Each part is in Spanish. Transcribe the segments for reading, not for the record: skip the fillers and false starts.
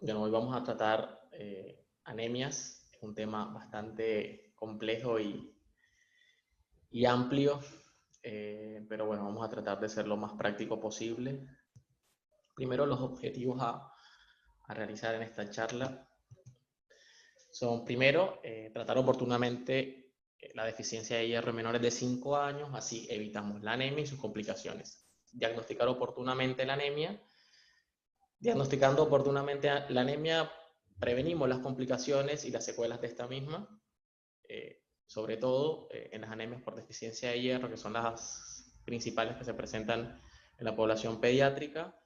Bueno, hoy vamos a tratar anemias, es un tema bastante complejo y amplio, pero bueno, vamos a tratar de ser lo más práctico posible. Primero, los objetivos a realizar en esta charla son, primero, tratar oportunamente la deficiencia de hierro en menores de 5 años, así evitamos la anemia y sus complicaciones. Diagnosticar oportunamente la anemia. Diagnosticando oportunamente la anemia, prevenimos las complicaciones y las secuelas de esta misma, sobre todo en las anemias por deficiencia de hierro, que son las principales que se presentan en la población pediátrica.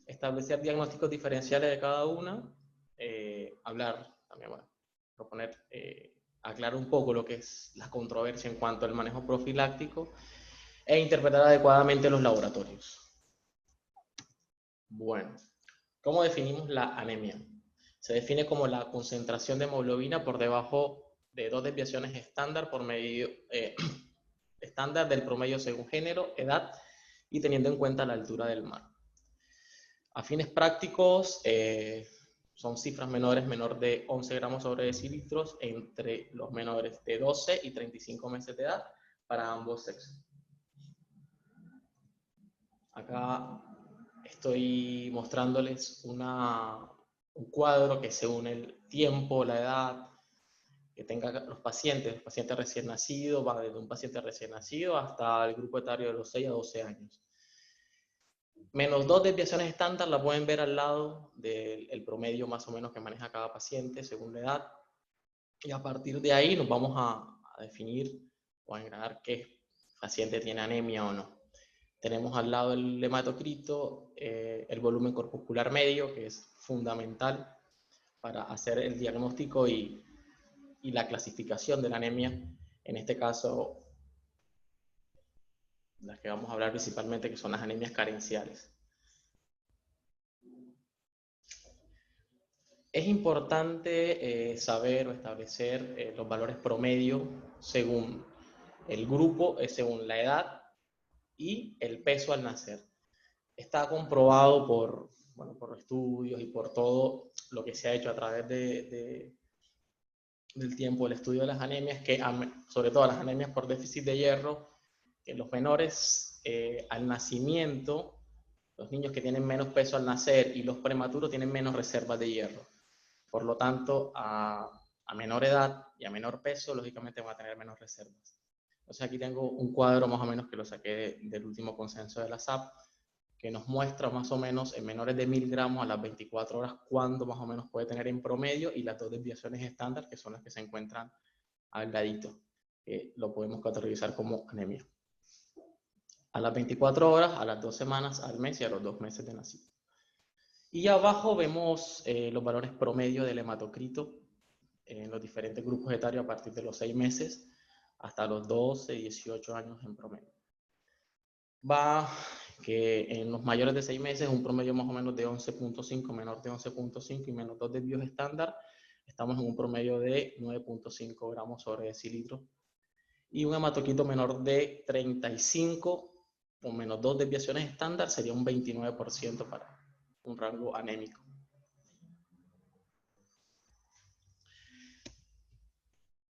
Establecer diagnósticos diferenciales de cada una, hablar también, bueno, proponer, aclarar un poco lo que es la controversia en cuanto al manejo profiláctico e interpretar adecuadamente los laboratorios. Bueno, ¿cómo definimos la anemia? Se define como la concentración de hemoglobina por debajo de 2 desviaciones estándar por medio estándar del promedio según género, edad y teniendo en cuenta la altura del mar. A fines prácticos, son cifras menor de 11 gramos sobre decilitros entre los menores de 12 y 35 meses de edad para ambos sexos. Acá estoy mostrándoles un cuadro que según el tiempo, la edad que tengan los pacientes recién nacidos, va desde un paciente recién nacido hasta el grupo etario de los 6 a 12 años. Menos 2 desviaciones estándar la pueden ver al lado del promedio más o menos que maneja cada paciente según la edad. Y a partir de ahí nos vamos a definir o a engranar qué paciente tiene anemia o no. Tenemos al lado el hematocrito, el volumen corpuscular medio, que es fundamental para hacer el diagnóstico y la clasificación de la anemia. En este caso, las que vamos a hablar principalmente, que son las anemias carenciales. Es importante saber o establecer los valores promedio según el grupo, según la edad y el peso al nacer. Está comprobado por estudios y por todo lo que se ha hecho a través del tiempo, el estudio de las anemias, que sobre todo las anemias por déficit de hierro, que los menores al nacimiento, los niños que tienen menos peso al nacer y los prematuros tienen menos reservas de hierro. Por lo tanto, a menor edad y a menor peso, lógicamente van a tener menos reservas. Entonces aquí tengo un cuadro más o menos que lo saqué del último consenso de la SAP, que nos muestra más o menos en menores de 1000 gramos a las 24 horas cuánto más o menos puede tener en promedio y las 2 desviaciones estándar, que son las que se encuentran al ladito, que lo podemos categorizar como anemia. A las 24 horas, a las 2 semanas, al mes y a los 2 meses de nacido. Y abajo vemos los valores promedio del hematocrito en los diferentes grupos etarios a partir de los 6 meses hasta los 12, 18 años en promedio. Va que en los mayores de 6 meses un promedio más o menos de 11.5, menor de 11.5 y menos 2 desvíos estándar, estamos en un promedio de 9.5 gramos sobre decilitro. Y un hematocrito menor de 35 con menos 2 desviaciones estándar sería un 29% para un rango anémico.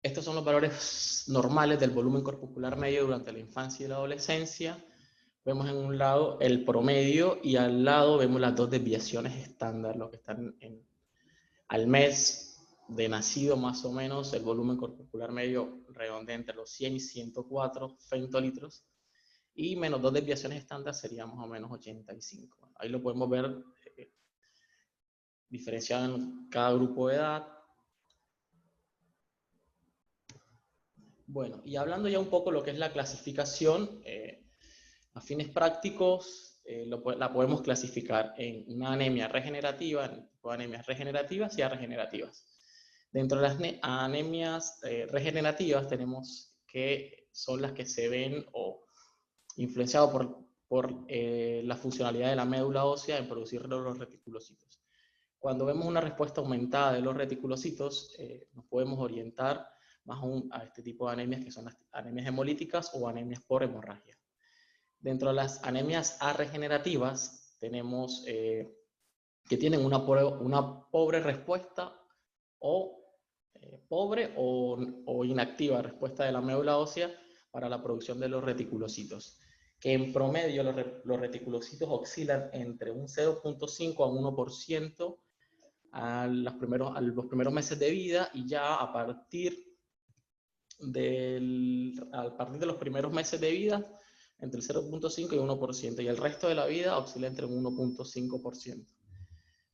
Estos son los valores normales del volumen corpuscular medio durante la infancia y la adolescencia. Vemos en un lado el promedio y al lado vemos las 2 desviaciones estándar, lo que están al mes de nacido más o menos, el volumen corpuscular medio redondea entre los 100 y 104 femtolitros y menos 2 desviaciones estándar sería más o menos 85. Ahí lo podemos ver diferenciado en cada grupo de edad. Bueno, y hablando ya un poco lo que es la clasificación, a fines prácticos, la podemos clasificar en una anemia regenerativa, en anemias regenerativas y arregenerativas. Dentro de las anemias regenerativas tenemos que son las que se ven o influenciadas por la funcionalidad de la médula ósea en producir los reticulocitos. Cuando vemos una respuesta aumentada de los reticulocitos, nos podemos orientar más a este tipo de anemias que son las anemias hemolíticas o anemias por hemorragia. Dentro de las anemias arregenerativas tenemos que tienen una pobre respuesta o pobre o inactiva respuesta de la médula ósea para la producción de los reticulocitos, que en promedio los reticulocitos oscilan entre un 0.5 a 1% a los primeros meses de vida, y ya a partir de los primeros meses de vida entre el 0.5 y 1%, y el resto de la vida oscila entre un 1.5%.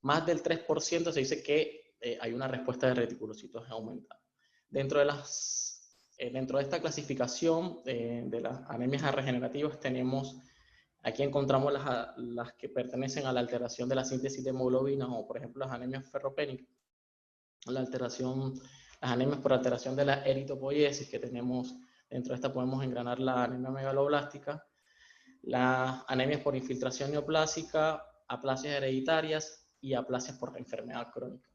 Más del 3% se dice que hay una respuesta de reticulocitos aumentada. Dentro de esta clasificación de las anemias regenerativas aquí encontramos las que pertenecen a la alteración de la síntesis de hemoglobina, o por ejemplo las anemias ferropénicas, las anemias por alteración de la eritropoiesis, que tenemos, dentro de esta podemos engranar la anemia megaloblástica, las anemias por infiltración neoplásica, aplasias hereditarias y aplasias por enfermedad crónica.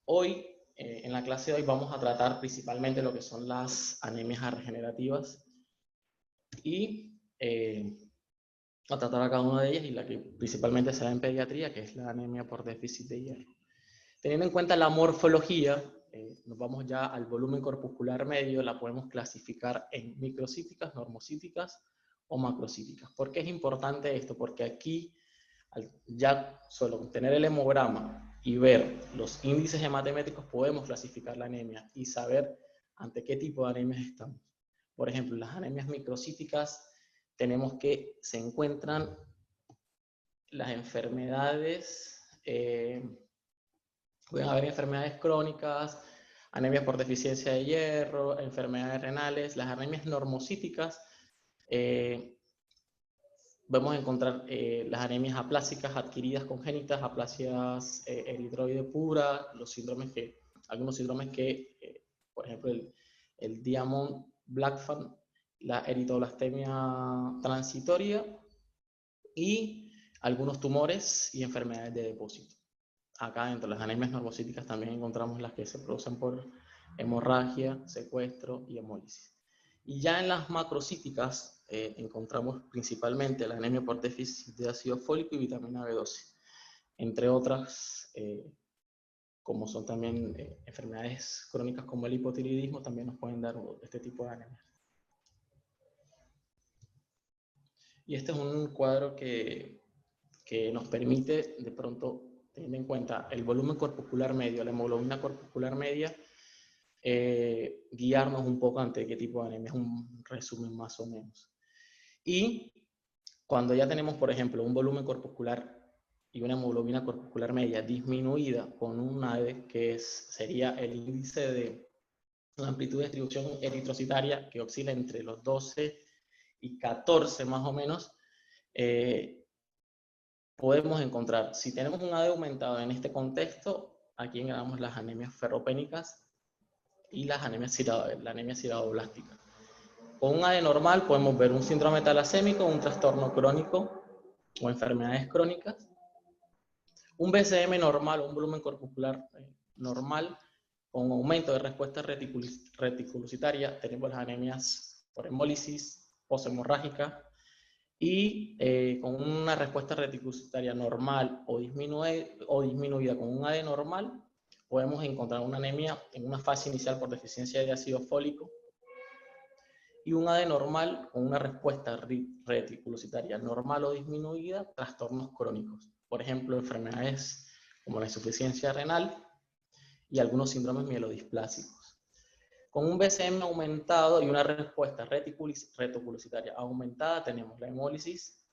Hoy, en la clase de hoy, vamos a tratar principalmente lo que son las anemias regenerativas y a tratar a cada una de ellas, y la que principalmente se da en pediatría, que es la anemia por déficit de hierro. Teniendo en cuenta la morfología, nos vamos ya al volumen corpuscular medio. La podemos clasificar en microcíticas, normocíticas o macrocíticas. ¿Por qué es importante esto? Porque aquí, ya solo con tener el hemograma y ver los índices hematemétricos, podemos clasificar la anemia y saber ante qué tipo de anemias estamos. Por ejemplo, las anemias microcíticas tenemos que se encuentran las enfermedades, pueden haber enfermedades crónicas, anemias por deficiencia de hierro, enfermedades renales. Las anemias normocíticas, vamos a encontrar las anemias aplásicas adquiridas congénitas, aplasias eritroide pura, algunos síndromes que, por ejemplo, el Diamond-Blackfan, la eritoblastemia transitoria y algunos tumores y enfermedades de depósito. Acá dentro de las anemias normocíticas también encontramos las que se producen por hemorragia, secuestro y hemólisis. Y ya en las macrocíticas encontramos principalmente la anemia por déficit de ácido fólico y vitamina B12, entre otras, como son también enfermedades crónicas como el hipotiroidismo, también nos pueden dar este tipo de anemia. Y este es un cuadro que nos permite, de pronto, teniendo en cuenta el volumen corpuscular medio, la hemoglobina corpuscular media, guiarnos un poco ante qué tipo de anemia, es un resumen más o menos. Y cuando ya tenemos, por ejemplo, un volumen corpuscular y una hemoglobina corpuscular media disminuida con un ADE, que sería el índice de la amplitud de distribución eritrocitaria, que oscila entre los 12 y 14 más o menos, podemos encontrar, si tenemos un ADE aumentado en este contexto, aquí encontramos las anemias ferropénicas y la anemia sideroblástica. Con un ADE normal podemos ver un síndrome talasémico, un trastorno crónico o enfermedades crónicas. Un BCM normal, un volumen corpuscular normal, con aumento de respuesta reticulocitaria, tenemos las anemias por hemólisis, poshemorrágica, y con una respuesta reticulocitaria normal o disminuida con un ADE normal, podemos encontrar una anemia en una fase inicial por deficiencia de ácido fólico, y un ADE normal con una respuesta reticulocitaria normal o disminuida, trastornos crónicos. Por ejemplo, enfermedades como la insuficiencia renal y algunos síndromes mielodisplásicos. Con un BCM aumentado y una respuesta reticulocitaria aumentada, tenemos la hemólisis.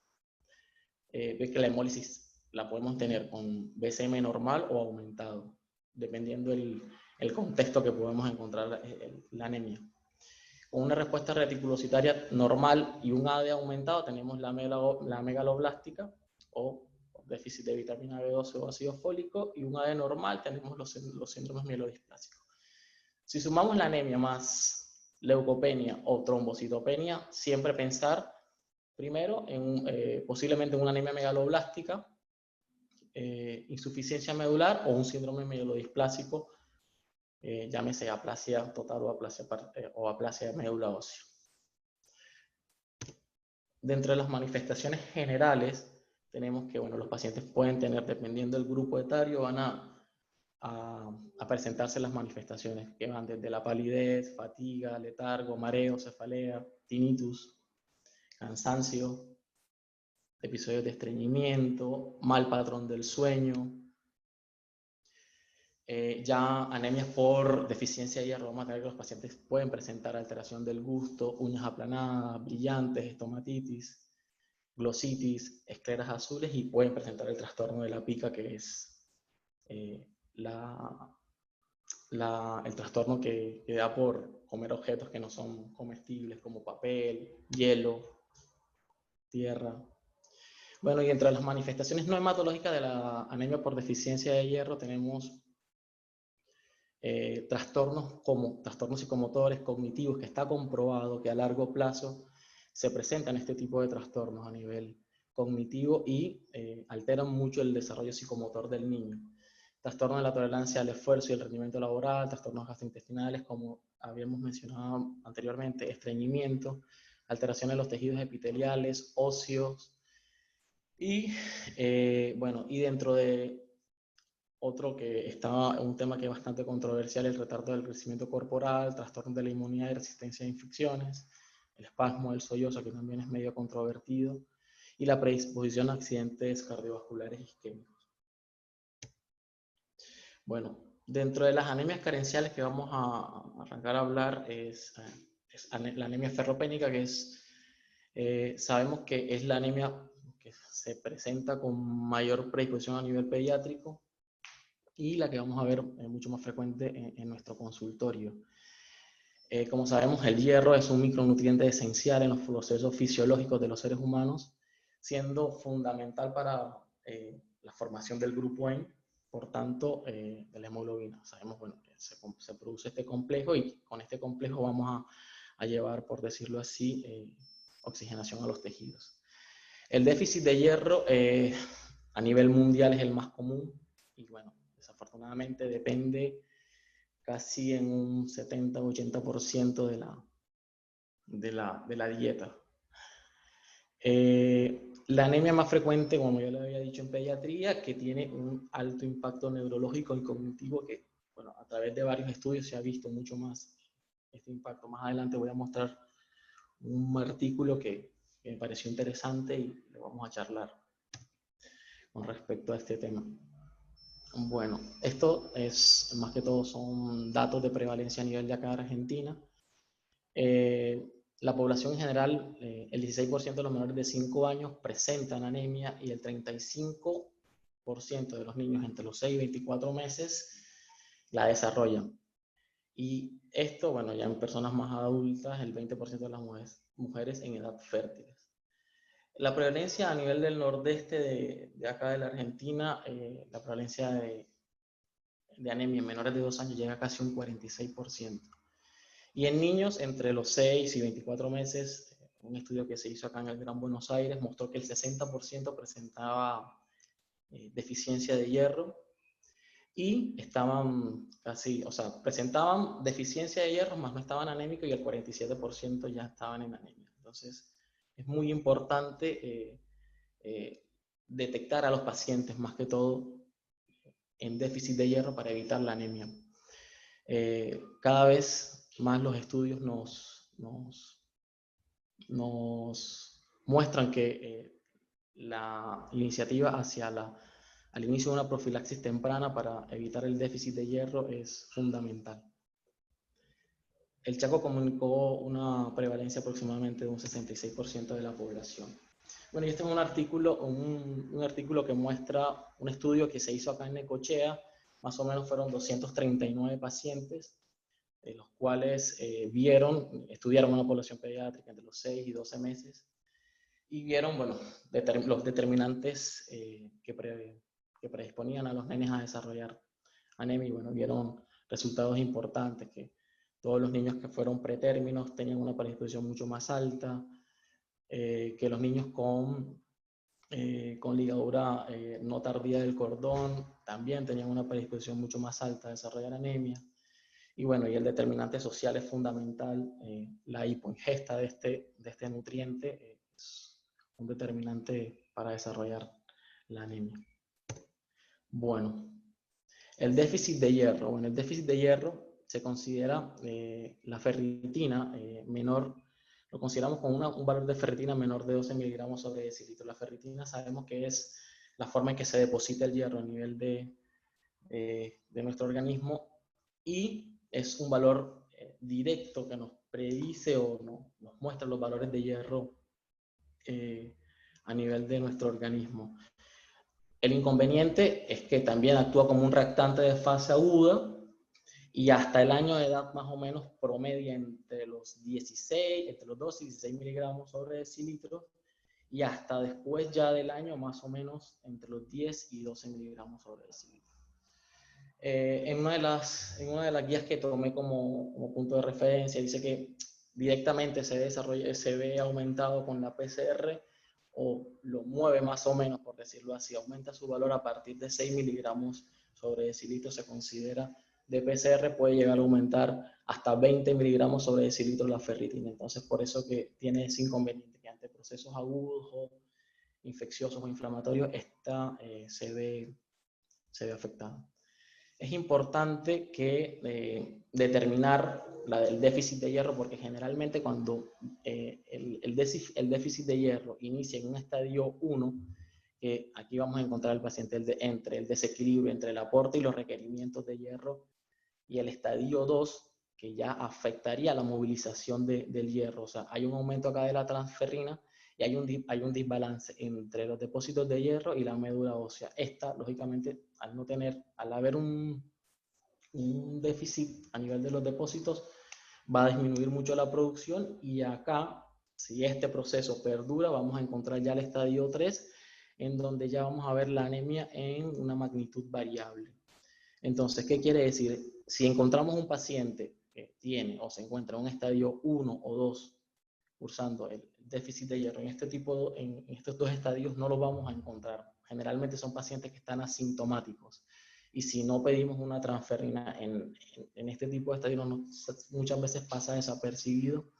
Ves que la hemólisis la podemos tener con BCM normal o aumentado, dependiendo el contexto que podemos encontrar la anemia. Con una respuesta reticulocitaria normal y un ADE aumentado, tenemos la megaloblástica o déficit de vitamina B12 o ácido fólico, y un ADE normal tenemos los síndromes mielodisplásicos. Si sumamos la anemia más leucopenia o trombocitopenia, siempre pensar primero posiblemente en una anemia megaloblástica, insuficiencia medular o un síndrome mielodisplásico, llámese aplasia total o aplasia de médula ósea. Dentro de las manifestaciones generales, tenemos que, bueno, los pacientes pueden tener, dependiendo del grupo etario, van a presentarse las manifestaciones que van desde la palidez, fatiga, letargo, mareo, cefalea, tinnitus, cansancio, episodios de estreñimiento, mal patrón del sueño. Ya anemias por deficiencia de hierro, vamos a tener que los pacientes pueden presentar alteración del gusto, uñas aplanadas, brillantes, estomatitis, glositis, escleras azules, y pueden presentar el trastorno de la pica, que es el trastorno que da por comer objetos que no son comestibles, como papel, hielo, tierra. Bueno, y entre las manifestaciones no hematológicas de la anemia por deficiencia de hierro tenemos trastornos psicomotores, cognitivos, que está comprobado que a largo plazo se presentan este tipo de trastornos a nivel cognitivo y alteran mucho el desarrollo psicomotor del niño. Trastornos de la tolerancia al esfuerzo y el rendimiento laboral, trastornos gastrointestinales, como habíamos mencionado anteriormente, estreñimiento, alteraciones de los tejidos epiteliales, óseos, y bueno, y dentro de otro que está un tema que es bastante controversial, el retardo del crecimiento corporal, trastornos de la inmunidad y resistencia a infecciones, el espasmo del sollozo, que también es medio controvertido, y la predisposición a accidentes cardiovasculares isquémicos. Bueno, dentro de las anemias carenciales que vamos a arrancar a hablar es la anemia ferropénica, que sabemos que es la anemia que se presenta con mayor predisposición a nivel pediátrico, y la que vamos a ver mucho más frecuente en nuestro consultorio. Como sabemos, el hierro es un micronutriente esencial en los procesos fisiológicos de los seres humanos, siendo fundamental para la formación del grupo N, por tanto, de la hemoglobina. Sabemos, bueno, que se produce este complejo, y con este complejo vamos a llevar, por decirlo así, oxigenación a los tejidos. El déficit de hierro a nivel mundial es el más común, y bueno, desafortunadamente depende casi en un 70-80% de la dieta. La anemia más frecuente, como ya le había dicho, en pediatría, que tiene un alto impacto neurológico y cognitivo, que bueno, a través de varios estudios se ha visto mucho más este impacto. Más adelante voy a mostrar un artículo que me pareció interesante y le vamos a charlar con respecto a este tema. Bueno, esto es, más que todo, son datos de prevalencia a nivel de acá de Argentina. La población en general, el 16% de los menores de 5 años presentan anemia, y el 35% de los niños entre los 6 y 24 meses la desarrollan. Y esto, bueno, ya en personas más adultas, el 20% de las mujeres en edad fértil. La prevalencia a nivel del nordeste de acá de la Argentina, la prevalencia de anemia en menores de 2 años llega a casi un 46%. Y en niños entre los 6 y 24 meses, un estudio que se hizo acá en el Gran Buenos Aires mostró que el 60% presentaba deficiencia de hierro, y estaban casi, o sea, presentaban deficiencia de hierro, más no estaban anémicos, y el 47% ya estaban en anemia. Entonces, es muy importante detectar a los pacientes, más que todo, en déficit de hierro, para evitar la anemia. Cada vez más los estudios nos muestran que la iniciativa hacia al inicio de una profilaxis temprana para evitar el déficit de hierro es fundamental. El Chaco comunicó una prevalencia aproximadamente de un 66% de la población. Bueno, y este es un artículo que muestra un estudio que se hizo acá en Necochea. Más o menos fueron 239 pacientes, de los cuales estudiaron una población pediátrica entre los 6 y 12 meses, y vieron, bueno, los determinantes que predisponían a los nenes a desarrollar anemia, y bueno, vieron resultados importantes, que todos los niños que fueron pretérminos tenían una predisposición mucho más alta, que los niños con ligadura no tardía del cordón también tenían una predisposición mucho más alta a desarrollar anemia. Y bueno, y el determinante social es fundamental. La hipoingesta de este nutriente es un determinante para desarrollar la anemia. Bueno, el déficit de hierro. Bueno, el déficit de hierro se considera la ferritina menor, lo consideramos con un valor de ferritina menor de 12 miligramos sobre decilitro. La ferritina sabemos que es la forma en que se deposita el hierro a nivel de nuestro organismo y es un valor directo que nos predice o nos muestra los valores de hierro a nivel de nuestro organismo. El inconveniente es que también actúa como un reactante de fase aguda y hasta el año de edad más o menos promedia entre los 12 y 16 miligramos sobre decilitro y hasta después ya del año más o menos entre los 10 y 12 miligramos sobre decilitro. En una de las guías que tomé como punto de referencia dice que directamente se ve aumentado con la PCR o lo mueve más o menos, por decirlo así, aumenta su valor a partir de 6 miligramos sobre decilitro, se considera de PCR, puede llegar a aumentar hasta 20 miligramos sobre decilitro la ferritina. Entonces, por eso que tiene ese inconveniente, que ante procesos agudos o infecciosos o inflamatorios, esta se ve afectada. Es importante que determinar el déficit de hierro, porque generalmente cuando el déficit de hierro inicia en un estadio 1, que aquí vamos a encontrar al paciente entre el desequilibrio entre el aporte y los requerimientos de hierro, y el estadio 2, que ya afectaría la movilización del hierro. O sea, hay un aumento acá de la transferrina y hay un desbalance entre los depósitos de hierro y la médula ósea. Esta, lógicamente, al haber un déficit a nivel de los depósitos, va a disminuir mucho la producción y acá, si este proceso perdura, vamos a encontrar ya el estadio 3, en donde ya vamos a ver la anemia en una magnitud variable. Entonces, ¿qué quiere decir? Si encontramos un paciente que tiene o se encuentra en un estadio 1 o 2 cursando el déficit de hierro en estos dos estadios, no lo vamos a encontrar. Generalmente son pacientes que están asintomáticos. Y si no pedimos una transferrina en este tipo de estadios, muchas veces pasa desapercibido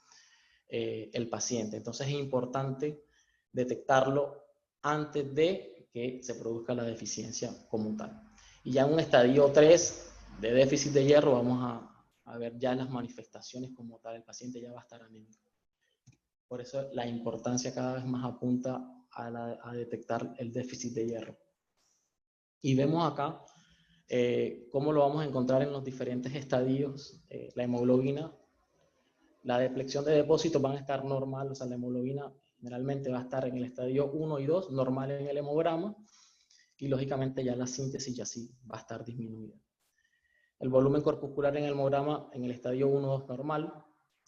el paciente. Entonces es importante detectarlo antes de que se produzca la deficiencia como tal. Y ya en un estadio 3 de déficit de hierro vamos a ver ya las manifestaciones como tal. El paciente ya va a estar anémico. Por eso la importancia cada vez más apunta a detectar el déficit de hierro. Y vemos acá cómo lo vamos a encontrar en los diferentes estadios. La hemoglobina, la deflexión de depósitos van a estar normal, o sea, la hemoglobina generalmente va a estar en el estadio 1 y 2, normal en el hemograma, y lógicamente ya la síntesis ya sí va a estar disminuida. El volumen corpuscular en el hemograma en el estadio 1-2 normal,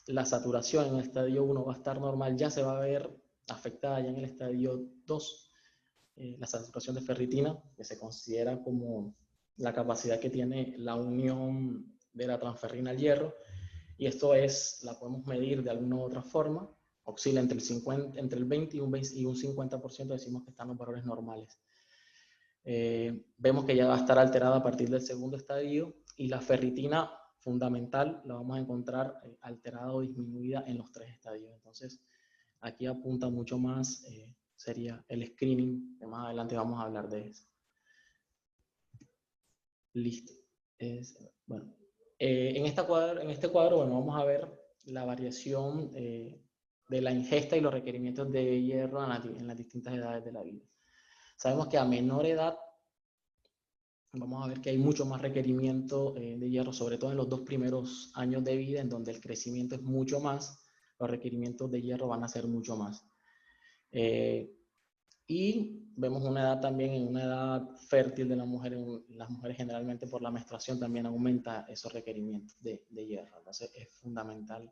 la saturación en el estadio 1 va a estar normal, ya se va a ver afectada ya en el estadio 2, la saturación de ferritina, que se considera como la capacidad que tiene la unión de la transferrina al hierro, y esto la podemos medir de alguna u otra forma, oscila entre el 20 y un 50%, decimos que están los valores normales. Vemos que ya va a estar alterada a partir del segundo estadio, y la ferritina fundamental la vamos a encontrar alterada o disminuida en los 3 estadios. Entonces, aquí apunta mucho más, sería el screening, que más adelante vamos a hablar de eso. Listo. Bueno, en este cuadro, bueno, vamos a ver la variación de la ingesta y los requerimientos de hierro en las distintas edades de la vida. Sabemos que a menor edad vamos a ver que hay mucho más requerimiento de hierro, sobre todo en los 2 primeros años de vida, en donde el crecimiento es mucho más, los requerimientos de hierro van a ser mucho más. Y vemos una edad también, en una edad fértil de la mujer, las mujeres generalmente por la menstruación también aumenta esos requerimientos de hierro. Entonces es fundamental.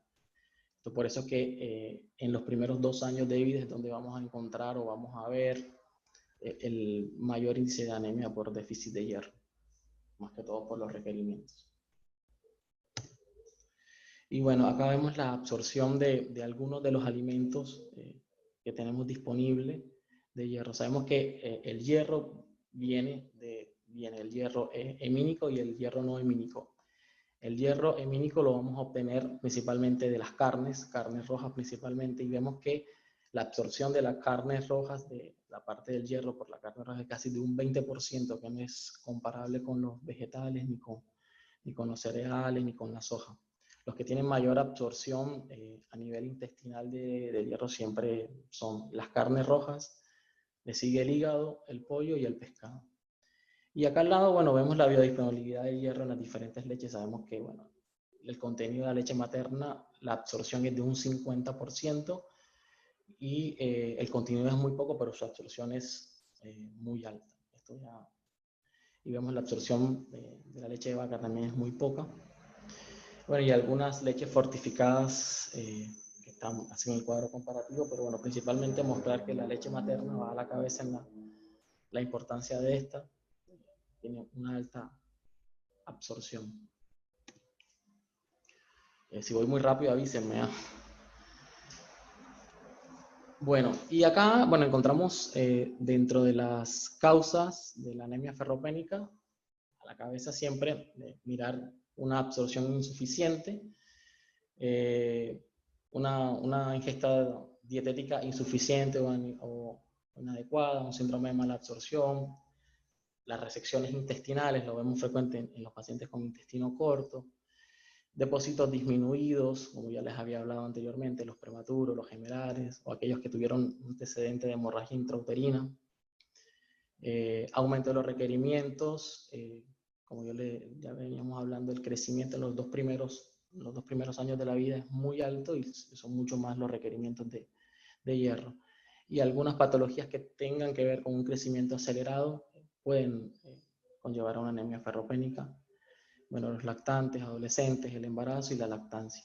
Entonces, por eso es que en los primeros 2 años de vida es donde vamos a encontrar o vamos a ver el mayor índice de anemia por déficit de hierro, más que todo por los requerimientos. Y bueno, acá vemos la absorción de algunos de los alimentos que tenemos disponibles de hierro. Sabemos que el hierro viene el hierro hemínico y el hierro no hemínico. El hierro hemínico lo vamos a obtener principalmente de las carnes rojas principalmente, y vemos que la absorción de las carnes rojas, de la parte del hierro por la carne roja es casi de un 20%, que no es comparable con los vegetales, ni con los cereales, ni con la soja. Los que tienen mayor absorción a nivel intestinal de hierro siempre son las carnes rojas, le sigue el hígado, el pollo y el pescado. Y acá al lado, bueno, vemos la biodisponibilidad de hierro en las diferentes leches. Sabemos que, bueno, el contenido de la leche materna, la absorción es de un 50% y el contenido es muy poco, pero su absorción es muy alta. Esto ya, y vemos la absorción de la leche de vaca también es muy poca. Bueno, y algunas leches fortificadas que están así en el cuadro comparativo, pero bueno, principalmente mostrar que la leche materna va a la cabeza en la importancia de esta. Tiene una alta absorción. Si voy muy rápido, avísenme. Bueno, y acá, bueno, encontramos dentro de las causas de la anemia ferropénica, a la cabeza siempre mirar una absorción insuficiente, una ingesta dietética insuficiente o inadecuada, un síndrome de mala absorción, las resecciones intestinales, lo vemos frecuente en los pacientes con intestino corto, depósitos disminuidos, como ya les había hablado anteriormente, los prematuros, los gemelares, o aquellos que tuvieron un antecedente de hemorragia intrauterina, aumento de los requerimientos, como ya veníamos hablando, el crecimiento en los dos primeros años de la vida es muy alto y son mucho más los requerimientos de hierro. Y algunas patologías que tengan que ver con un crecimiento acelerado pueden conllevar a una anemia ferropénica. Bueno, los lactantes, adolescentes, el embarazo y la lactancia.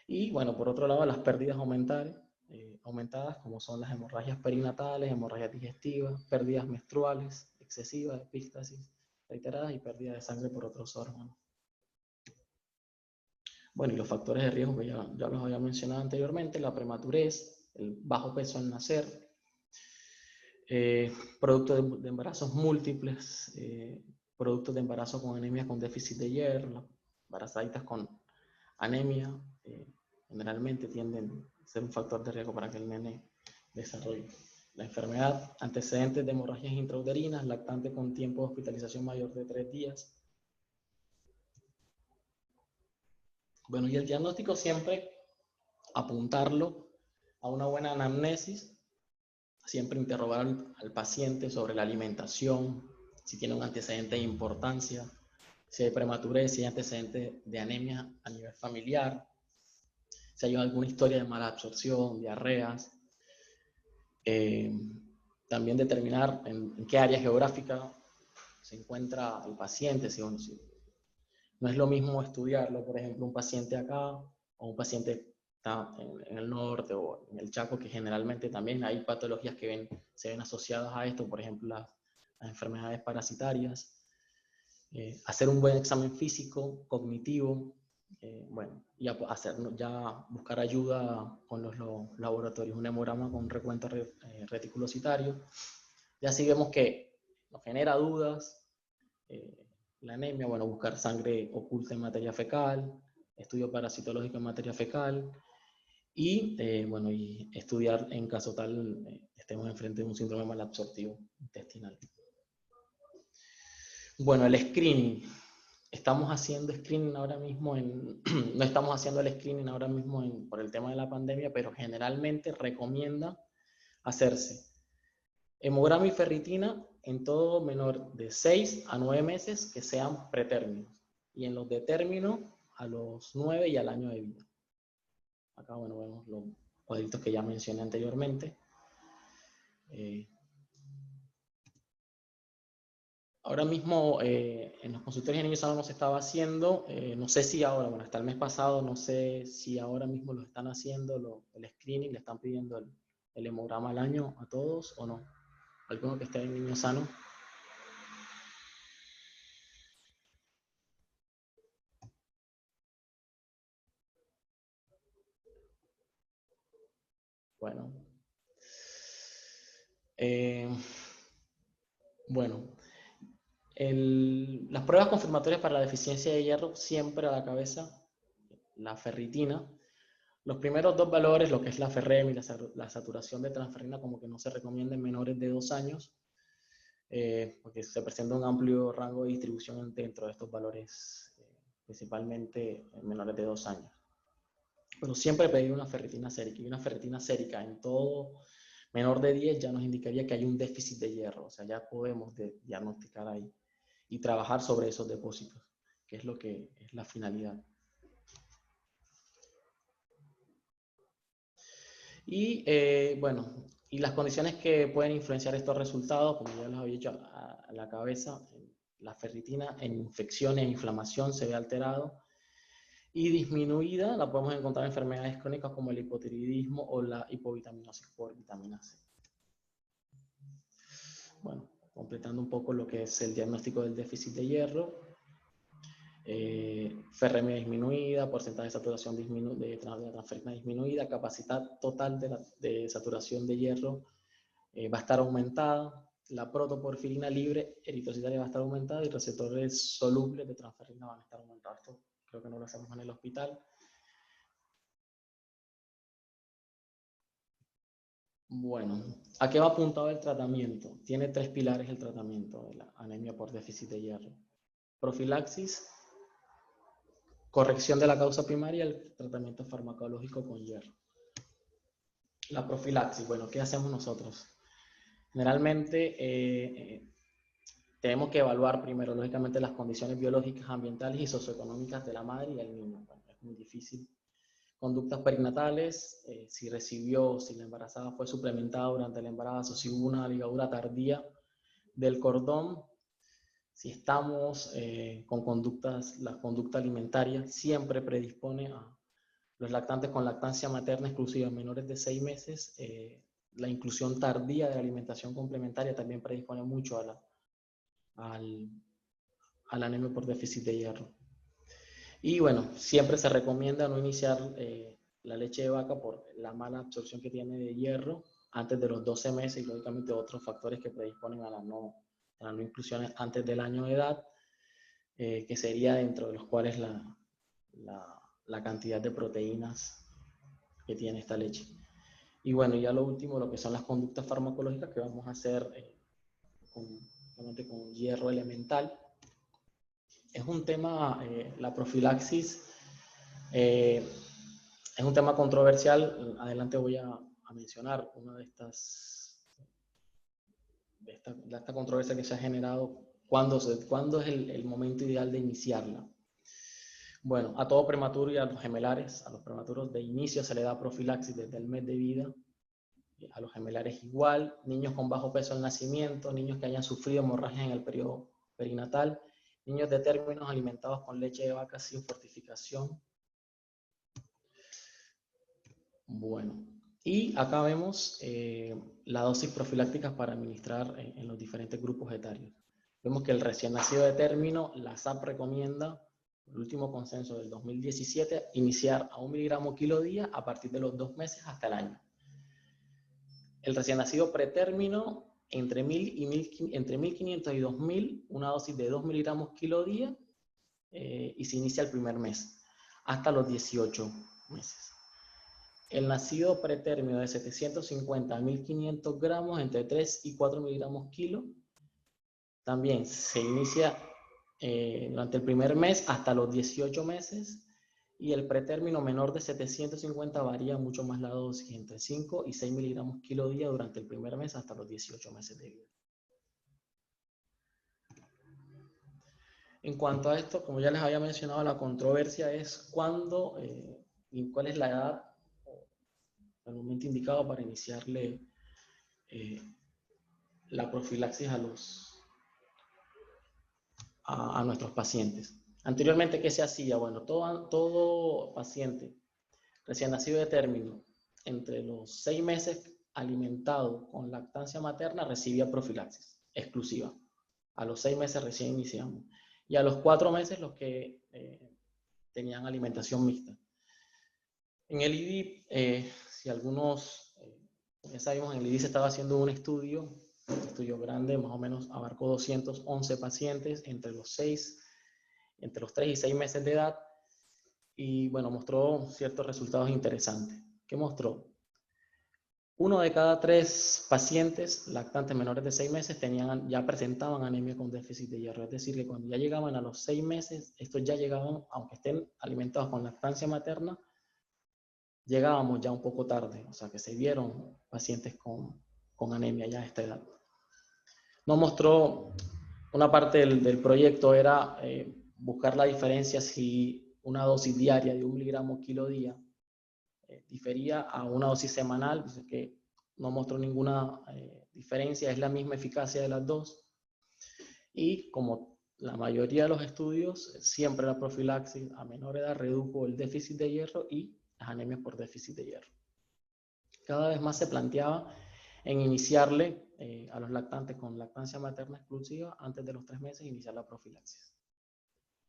Y bueno, por otro lado, las pérdidas aumentadas, como son las hemorragias perinatales, hemorragias digestivas, pérdidas menstruales excesivas, epístasis reiteradas y pérdida de sangre por otros órganos. Bueno, y los factores de riesgo que ya los había mencionado anteriormente, la prematurez, el bajo peso al nacer, producto de embarazos múltiples, productos de embarazo con anemia con déficit de hierro, las embarazadas con anemia, generalmente tienden a ser un factor de riesgo para que el nene desarrolle la enfermedad, antecedentes de hemorragias intrauterinas, lactante con tiempo de hospitalización mayor de 3 días. Bueno, y el diagnóstico siempre apuntarlo a una buena anamnesis, siempre interrogar al paciente sobre la alimentación, si tiene un antecedente de importancia, si hay prematurez, si hay antecedentes de anemia a nivel familiar, si hay alguna historia de mala absorción, diarreas. También determinar en qué área geográfica se encuentra el paciente. Si no es lo mismo estudiarlo, por ejemplo, un paciente acá o un paciente está en el norte o en el Chaco, que generalmente también hay patologías que se ven asociadas a esto, por ejemplo, las enfermedades parasitarias. Hacer un buen examen físico, cognitivo, bueno, y ya buscar ayuda con los laboratorios, un hemograma con recuento reticulocitario. Ya si vemos que nos genera dudas, la anemia, bueno, buscar sangre oculta en materia fecal, estudio parasitológico en materia fecal, y bueno, y estudiar en caso tal estemos enfrente de un síndrome malabsortivo intestinal. Bueno, el screening. Estamos haciendo screening ahora mismo no estamos haciendo el screening ahora mismo por el tema de la pandemia, pero generalmente recomienda hacerse hemograma y ferritina en todo menor de 6 a 9 meses que sean pretérminos, y en los de término a los 9 y al año de vida. Acá, bueno, vemos los cuadritos que ya mencioné anteriormente. Ahora mismo en los consultorios de niños sanos no se estaba haciendo, no sé si ahora, bueno, hasta el mes pasado, no sé si ahora mismo lo están haciendo, el screening, le están pidiendo el hemograma al año a todos o no. ¿Alguno que esté en niños sanos? Bueno. Bueno. Las pruebas confirmatorias para la deficiencia de hierro, siempre a la cabeza, la ferritina. Los primeros dos valores, lo que es la ferrem y la saturación de transferrina, como que no se recomienda en menores de 2 años, porque se presenta un amplio rango de distribución dentro de estos valores, principalmente en menores de 2 años. Pero siempre pedir una ferritina sérica, y una ferritina sérica en todo menor de 10 ya nos indicaría que hay un déficit de hierro, o sea, ya podemos diagnosticar ahí y trabajar sobre esos depósitos, que es lo que es la finalidad. Y bueno, y las condiciones que pueden influenciar estos resultados, como ya les había dicho a la cabeza, la ferritina en infección e inflamación se ve alterado y disminuida, la podemos encontrar en enfermedades crónicas como el hipotiroidismo o la hipovitaminosis por vitamina C. Bueno, completando un poco lo que es el diagnóstico del déficit de hierro, ferremia disminuida, porcentaje de saturación de transferrina disminuida, capacidad total de saturación de hierro va a estar aumentada, la protoporfirina libre eritrocitaria va a estar aumentada y receptores solubles de transferrina van a estar aumentados. Esto creo que no lo hacemos en el hospital. Bueno, ¿a qué va apuntado el tratamiento? Tiene 3 pilares el tratamiento de la anemia por déficit de hierro. Profilaxis, corrección de la causa primaria, el tratamiento farmacológico con hierro. La profilaxis, bueno, ¿qué hacemos nosotros? Generalmente tenemos que evaluar primero, lógicamente, las condiciones biológicas, ambientales y socioeconómicas de la madre y del niño. Bueno, es muy difícil. Conductas perinatales, si la embarazada fue suplementada durante el embarazo, si hubo una ligadura tardía del cordón, si estamos con la conducta alimentaria siempre predispone a los lactantes con lactancia materna exclusiva en menores de 6 meses, la inclusión tardía de la alimentación complementaria también predispone mucho al anemia por déficit de hierro. Y bueno, siempre se recomienda no iniciar la leche de vaca por la mala absorción que tiene de hierro antes de los 12 meses y lógicamente otros factores que predisponen a la no inclusión antes del año de edad, que sería dentro de los cuales la cantidad de proteínas que tiene esta leche. Y bueno, ya lo último, lo que son las conductas farmacológicas que vamos a hacer con hierro elemental. Es un tema, la profilaxis, es un tema controversial. Adelante voy a mencionar una de esta controversia que se ha generado. ¿Cuándo es el momento ideal de iniciarla? Bueno, a todo prematuro y a los gemelares, a los prematuros de inicio se le da profilaxis desde el mes de vida. A los gemelares igual, niños con bajo peso al nacimiento, niños que hayan sufrido hemorragias en el periodo perinatal, niños de términos alimentados con leche de vaca sin fortificación. Bueno, y acá vemos la dosis profilácticas para administrar en los diferentes grupos etarios. Vemos que el recién nacido de término, la SAP recomienda, el último consenso del 2017, iniciar a 1 miligramo kilo día a partir de los 2 meses hasta el año. El recién nacido pretérmino, entre 1500 y 2000, una dosis de 2 miligramos kilo día, y se inicia el primer mes, hasta los 18 meses. El nacido pretérmino de 750 a 1500 gramos, entre 3 y 4 miligramos kilo, también se inicia durante el primer mes hasta los 18 meses, y el pretérmino menor de 750 varía mucho más la dosis, entre 5 y 6 miligramos kilo día durante el primer mes hasta los 18 meses de vida. En cuanto a esto, como ya les había mencionado, la controversia es cuándo y cuál es la edad o el momento indicado para iniciarle la profilaxis a nuestros pacientes. Anteriormente, ¿qué se hacía? Bueno, todo paciente recién nacido de término, entre los 6 meses alimentado con lactancia materna, recibía profilaxis exclusiva. A los 6 meses recién iniciamos. Y a los 4 meses los que tenían alimentación mixta. En el IDI, si algunos, ya sabemos, en el IDI se estaba haciendo un estudio grande, más o menos abarcó 211 pacientes entre los 3 y 6 meses de edad, y bueno, mostró ciertos resultados interesantes. ¿Qué mostró? 1 de cada 3 pacientes lactantes menores de 6 meses ya presentaban anemia con déficit de hierro. Es decir, que cuando ya llegaban a los 6 meses, estos ya llegaban, aunque estén alimentados con lactancia materna, llegábamos ya un poco tarde. O sea, que se vieron pacientes con anemia ya a esta edad. Nos mostró, una parte del proyecto era buscar la diferencia si una dosis diaria de 1 miligramo kilo día difería a una dosis semanal, que no mostró ninguna diferencia, es la misma eficacia de las dos. Y como la mayoría de los estudios, siempre la profilaxis a menor edad redujo el déficit de hierro y las anemias por déficit de hierro. Cada vez más se planteaba en iniciarle a los lactantes con lactancia materna exclusiva antes de los 3 meses iniciar la profilaxis.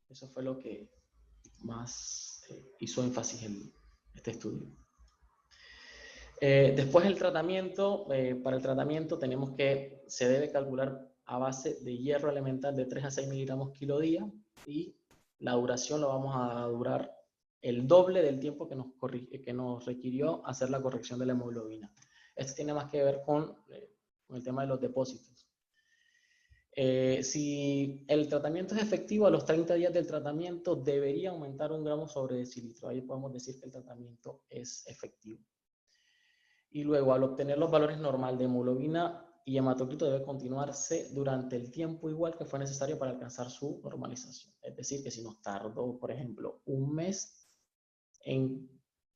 Eso fue lo que más hizo énfasis en este estudio. Después el tratamiento, para el tratamiento tenemos que, se debe calcular a base de hierro elemental de 3 a 6 miligramos kilo día y la duración lo vamos a durar el doble del tiempo que nos requirió hacer la corrección de la hemoglobina. Esto tiene más que ver con el tema de los depósitos. Si el tratamiento es efectivo, a los 30 días del tratamiento debería aumentar 1 gramo sobre decilitro. Ahí podemos decir que el tratamiento es efectivo. Y luego, al obtener los valores normal de hemoglobina y hematocrito, debe continuarse durante el tiempo igual que fue necesario para alcanzar su normalización. Es decir, que si nos tardó, por ejemplo, 1 mes en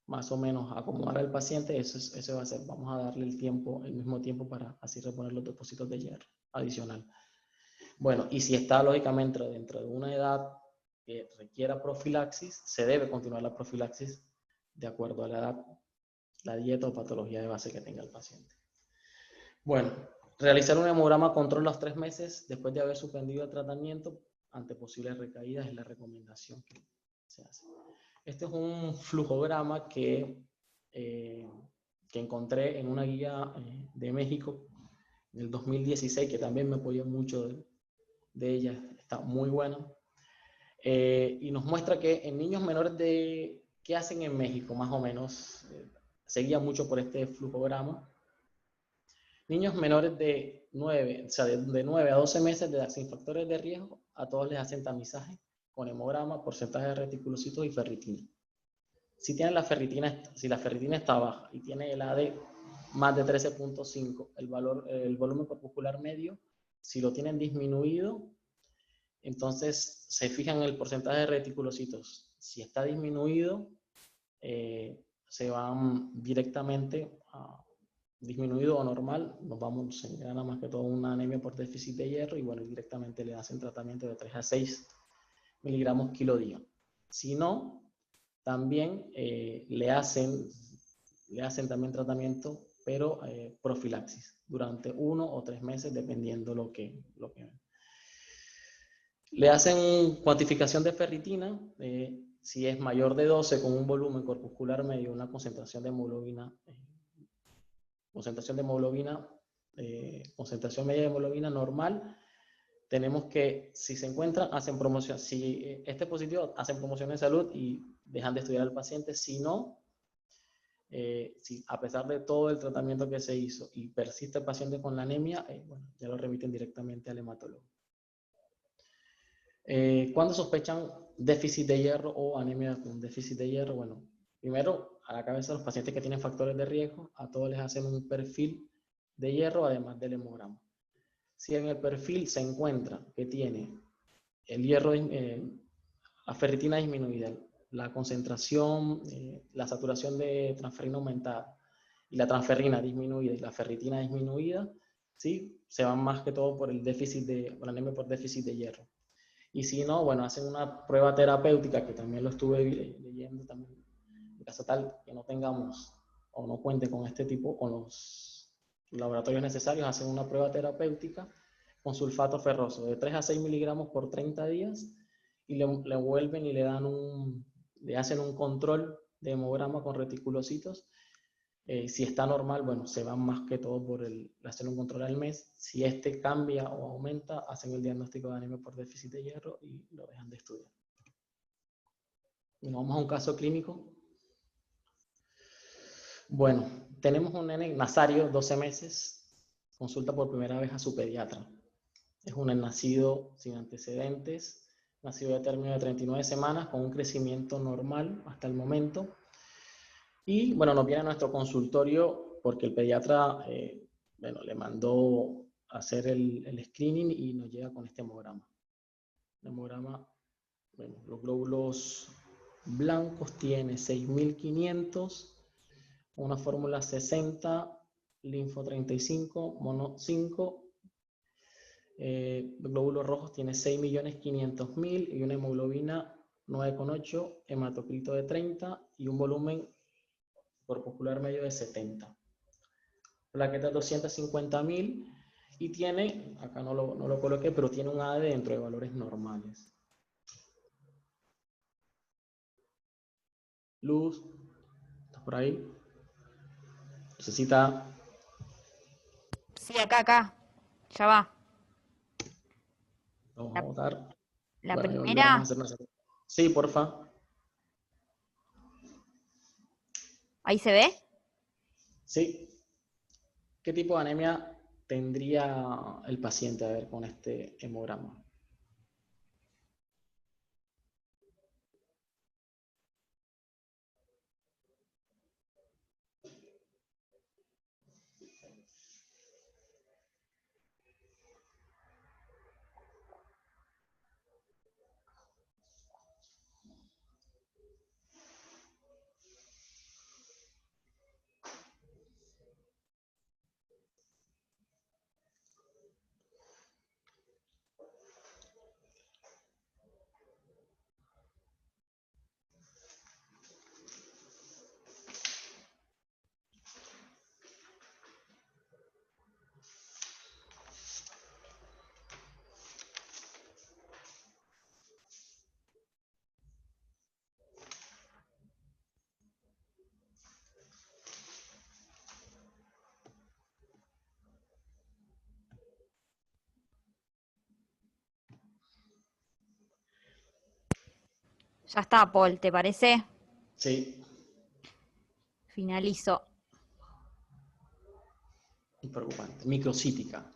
más o menos acomodar al paciente, eso va a ser, vamos a darle el mismo tiempo para así reponer los depósitos de hierro adicional. Bueno, y si está lógicamente dentro de una edad que requiera profilaxis, se debe continuar la profilaxis de acuerdo a la edad, la dieta o patología de base que tenga el paciente. Bueno, realizar un hemograma control a los 3 meses después de haber suspendido el tratamiento ante posibles recaídas es la recomendación que se hace. Este es un flujograma que encontré en una guía de México en el 2016, que también me apoyó mucho de ella, está muy buena. Y nos muestra que en niños menores de, ¿qué hacen en México? Más o menos, seguía mucho por este flujograma. Niños menores de 9, o sea, de 9 a 12 meses de edad sin factores de riesgo, a todos les hacen tamizaje con hemograma, porcentaje de reticulocitos y ferritina. Si la ferritina está baja y tiene el AD más de 13.5, el volumen corpuscular medio, si lo tienen disminuido, entonces se fijan en el porcentaje de reticulocitos. Si está disminuido, se van directamente a disminuido o normal, se gana más que todo una anemia por déficit de hierro y bueno, directamente le hacen tratamiento de 3 a 6 miligramos kilo día. Si no, también le hacen también tratamiento, pero profilaxis durante 1 o 3 meses, dependiendo lo que le hacen cuantificación de ferritina, si es mayor de 12 con un volumen corpuscular medio, una concentración de hemoglobina, concentración media de hemoglobina normal, tenemos que, si se encuentran, hacen promoción, si este positivo, hacen promoción de salud y dejan de estudiar al paciente. Si no, si a pesar de todo el tratamiento que se hizo y persiste el paciente con la anemia, bueno, ya lo remiten directamente al hematólogo. ¿Cuándo sospechan déficit de hierro o anemia con déficit de hierro? Bueno, primero, a la cabeza los pacientes que tienen factores de riesgo, a todos les hacen un perfil de hierro, además del hemograma. Si en el perfil se encuentra que tiene el hierro, la ferritina disminuida, la concentración, la saturación de transferrina aumentada y la transferrina disminuida y la ferritina disminuida, ¿sí? Se van más que todo por por la anemia por déficit de hierro. Y si no, bueno, hacen una prueba terapéutica, que también lo estuve leyendo también, en caso tal que no tengamos o no cuente con este tipo, con los laboratorios necesarios, hacen una prueba terapéutica con sulfato ferroso de 3 a 6 miligramos por 30 días y le vuelven y le hacen un control de hemograma con reticulocitos. Si está normal, bueno, se van más que todo por hacer un control al mes. Si este cambia o aumenta, hacen el diagnóstico de anemia por déficit de hierro y lo dejan de estudiar. Vamos a un caso clínico. Bueno, tenemos un nene nazario, 12 meses, consulta por primera vez a su pediatra. Es un nacido sin antecedentes, nacido de término de 39 semanas, con un crecimiento normal hasta el momento. Y bueno, nos viene a nuestro consultorio porque el pediatra le mandó a hacer el screening y nos llega con este hemograma. El hemograma, bueno, los glóbulos blancos tiene 6.500, una fórmula 60, linfo 35, mono 5, glóbulos rojos tiene 6.500.000 y una hemoglobina 9,8, hematocrito de 30 y un volumen corpuscular medio de 70. Plaquetas 250.000 y tiene, acá no lo coloqué, pero tiene un AD dentro de valores normales. Luz, ¿estás por ahí? Necesita... Sí, acá. Ya va. Vamos a votar. La bueno, primera. Vamos a hacer una... Sí, porfa. ¿Ahí se ve? Sí. ¿Qué tipo de anemia tendría el paciente, a ver, con este hemograma? Ya está, Paul, ¿te parece? Sí. Finalizo. Preocupante. Microcítica.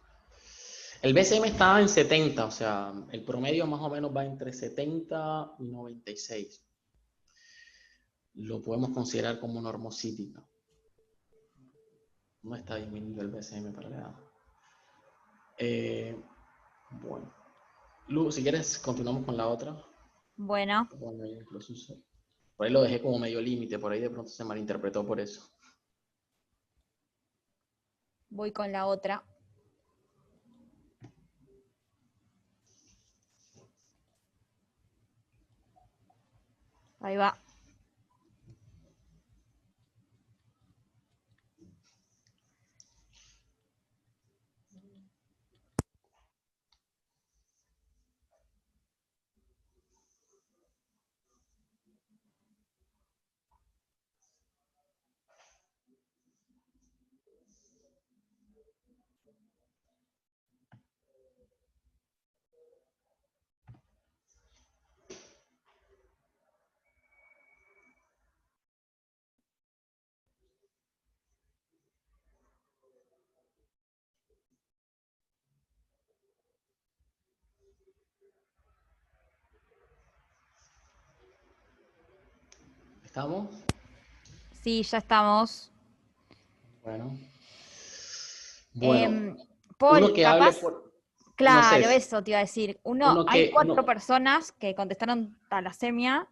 El BCM estaba en 70, o sea, el promedio más o menos va entre 70 y 96. Lo podemos considerar como normocítica. No está disminuido el BCM para la edad. Bueno. Lu, si quieres, continuamos con la otra. Bueno. Por ahí lo dejé como medio límite, por ahí de pronto se malinterpretó por eso. Voy con la otra. Ahí va. ¿Estamos? Sí, ya estamos. Bueno. Paul, uno que hable capaz, por... No claro, sé, eso te iba a decir. uno Hay que... 4 personas que contestaron talasemia.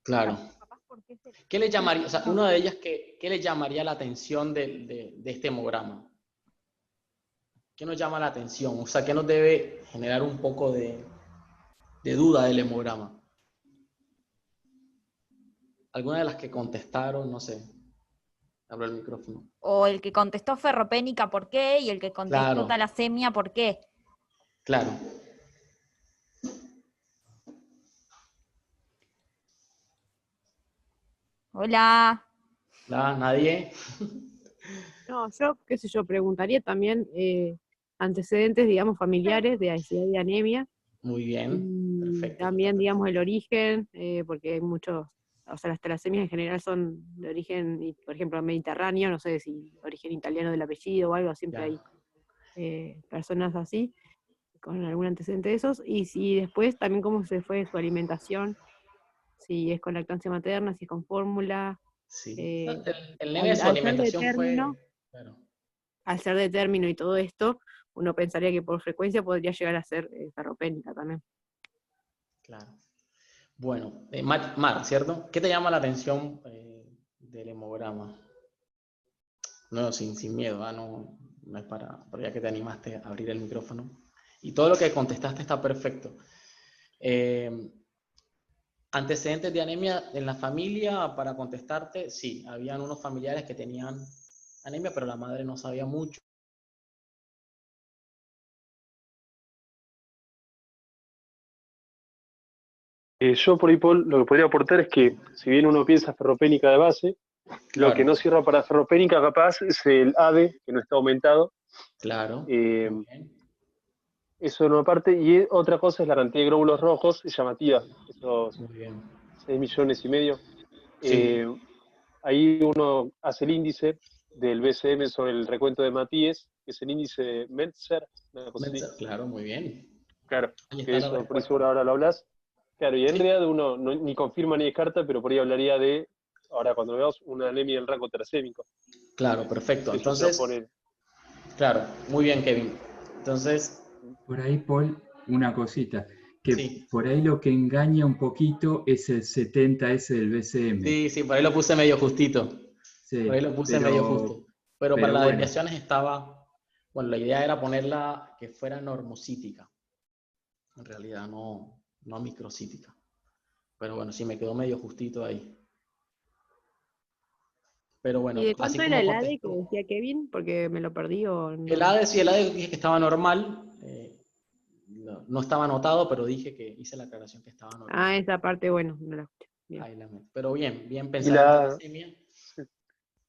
Claro. Capaz porque ¿Qué le llamaría, o sea, una de ellas, ¿qué le llamaría la atención de este hemograma? ¿Qué nos llama la atención? O sea, ¿qué nos debe generar un poco de duda del hemograma? Alguna de las que contestaron, no sé. Abro el micrófono. O el que contestó ferropénica, ¿por qué? Y el que contestó Claro, talasemia, ¿por qué? claro. Hola. ¿Nadie? No, yo, qué sé yo, preguntaría también antecedentes, digamos, familiares de ansiedad y anemia. Muy bien, Y perfecto. también, digamos, el origen, porque hay muchos o sea, las talasemias en general son de origen, por ejemplo, mediterráneo, no sé si origen italiano del apellido o algo, siempre Ya, hay personas así, con algún antecedente de esos, y si después también cómo se fue su alimentación, si es con lactancia materna, si es con fórmula, sí. No, eh, el nene, su al ser de alimentación término, fue, claro, al ser de término y todo esto, uno pensaría que por frecuencia podría llegar a ser ferropénica también. claro. Bueno, Mar, ¿cierto? ¿Qué te llama la atención del hemograma? No, sin miedo, no es para ya que te animaste a abrir el micrófono. Y todo lo que contestaste está perfecto. Eh, Antecedentes de anemia en la familia, para contestarte, sí, habían unos familiares que tenían anemia, pero la madre no sabía mucho. Yo por ahí, Paul, lo que podría aportar es que, si bien uno piensa ferropénica de base, lo que Claro, no cierra para ferropénica capaz es el ADE, que no está aumentado. claro, Eh, muy bien. Eso en una parte. Y otra cosa es la cantidad de glóbulos rojos, es llamativa, esos Muy bien. 6,5 millones. Sí, Eh, Ahí uno hace el índice del BCM sobre el recuento de Matías, que es el índice Meltzer, una cosa así. claro, muy bien. Claro, Ahí que está la eso, por eso respuesta. ahora lo hablas. Claro, y en Sí, realidad uno ni confirma ni descarta, pero por ahí hablaría de, ahora cuando veamos, una anemia del rango talasémico. claro, perfecto. Que eso se Entonces, opone. claro, muy bien, Kevin. Entonces, Por ahí, Paul, una cosita, que sí, por ahí lo que engaña un poquito es el 70S del BCM. sí, por ahí lo puse medio justito. Por Sí, ahí lo puse medio justo. Pero para pero las bueno, desviaciones estaba, bueno, la idea era ponerla que fuera normocítica. En realidad no microcítica. Pero bueno, sí me quedó medio justito ahí. Pero ¿Y bueno, de así cuánto era como el ADE que contestó. decía Kevin? Porque me lo perdí o El no. ADE, sí, el ADE dije que estaba normal. No estaba anotado, pero dije que hice la aclaración que estaba normal. Ah, esa parte, bueno, no la escuché. Bien. Ahí la meto. Pero bien Y pensado en la, talasemia.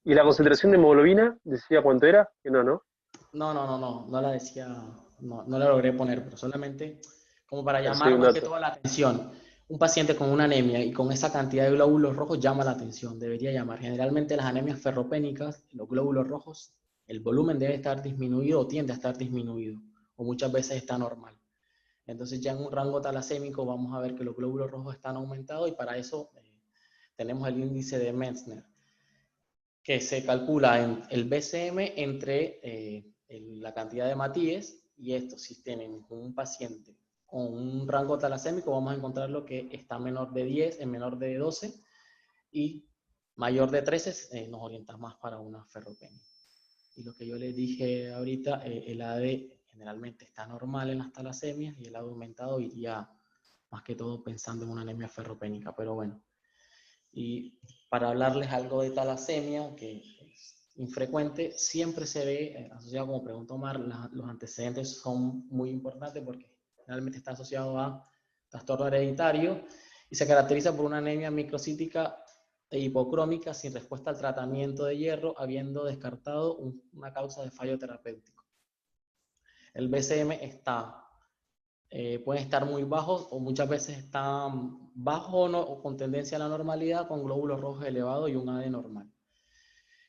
y la concentración de hemoglobina, decía cuánto era, que no. No la decía, no la logré poner, pero solamente como para Pero sí hay llamar un más que dato. toda la atención. Un paciente con una anemia y con esa cantidad de glóbulos rojos llama la atención, debería llamar. Generalmente las anemias ferropénicas, los glóbulos rojos, el volumen debe estar disminuido o tiende a estar disminuido, o muchas veces está normal. Entonces ya en un rango talasémico vamos a ver que los glóbulos rojos están aumentados y para eso tenemos el índice de Metzner, que se calcula en el BCM entre la cantidad de Matíes y esto. Si tienen un paciente con un rango talasémico, vamos a encontrar lo que está menor de 10, en menor de 12 y mayor de 13 nos orienta más para una ferropenia. Y lo que yo les dije ahorita, el AD generalmente está normal en las talasemias y el AD aumentado iría más que todo pensando en una anemia ferropénica, pero bueno. Y para hablarles algo de talasemia, que es infrecuente, siempre se ve asociado, como preguntó Omar, los antecedentes son muy importantes porque generalmente está asociado a trastorno hereditario y se caracteriza por una anemia microcítica e hipocrómica sin respuesta al tratamiento de hierro, habiendo descartado una causa de fallo terapéutico. El BCM pueden estar muy bajos o muchas veces están bajos o con tendencia a la normalidad con glóbulos rojos elevados y un AD normal.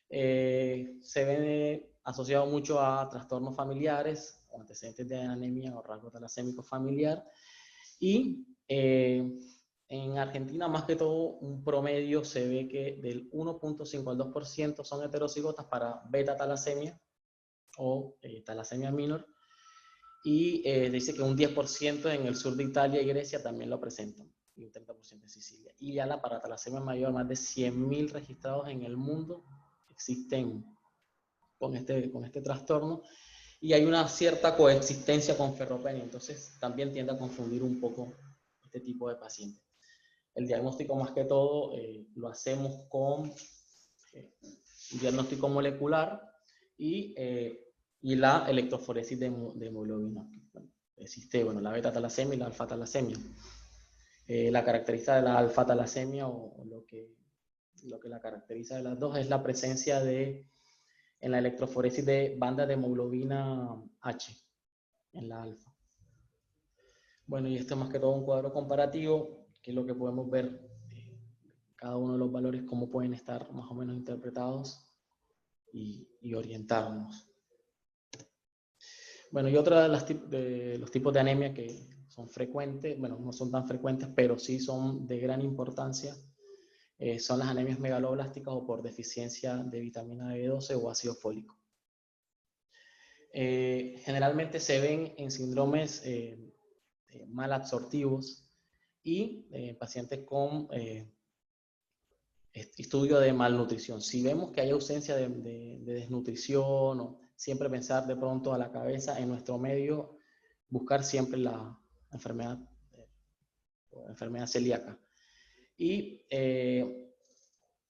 Se ve asociado mucho a trastornos familiares o antecedentes de anemia o rasgo talasémico familiar y en Argentina más que todo un promedio se ve que del 1.5 al 2% son heterocigotas para beta talasemia o talasemia minor y dice que un 10% en el sur de Italia y Grecia también lo presentan, y un 30% en Sicilia. Y ya la paratalasemia mayor, más de 100.000 registrados en el mundo existen con este trastorno, y hay una cierta coexistencia con ferropenia, entonces también tiende a confundir un poco este tipo de pacientes. El diagnóstico más que todo lo hacemos con un diagnóstico molecular y la electroforesis de hemoglobina. Existe, bueno, la beta-talasemia y la alfa-talasemia. La característica de la alfa-talasemia o lo que la caracteriza de las dos es la presencia en la electroforesis de bandas de hemoglobina H en la alfa. Bueno, y esto es más que todo un cuadro comparativo, que es lo que podemos ver cada uno de los valores, cómo pueden estar más o menos interpretados y orientarnos. Bueno, y otra de los tipos de anemia que son frecuentes, bueno, no son tan frecuentes, pero sí son de gran importancia, son las anemias megaloblásticas o por deficiencia de vitamina B12 o ácido fólico. Generalmente se ven en síndromes mal absortivos y pacientes con estudio de malnutrición. Si vemos que hay ausencia de desnutrición, o siempre pensar de pronto a la cabeza en nuestro medio, buscar siempre la enfermedad celíaca. Y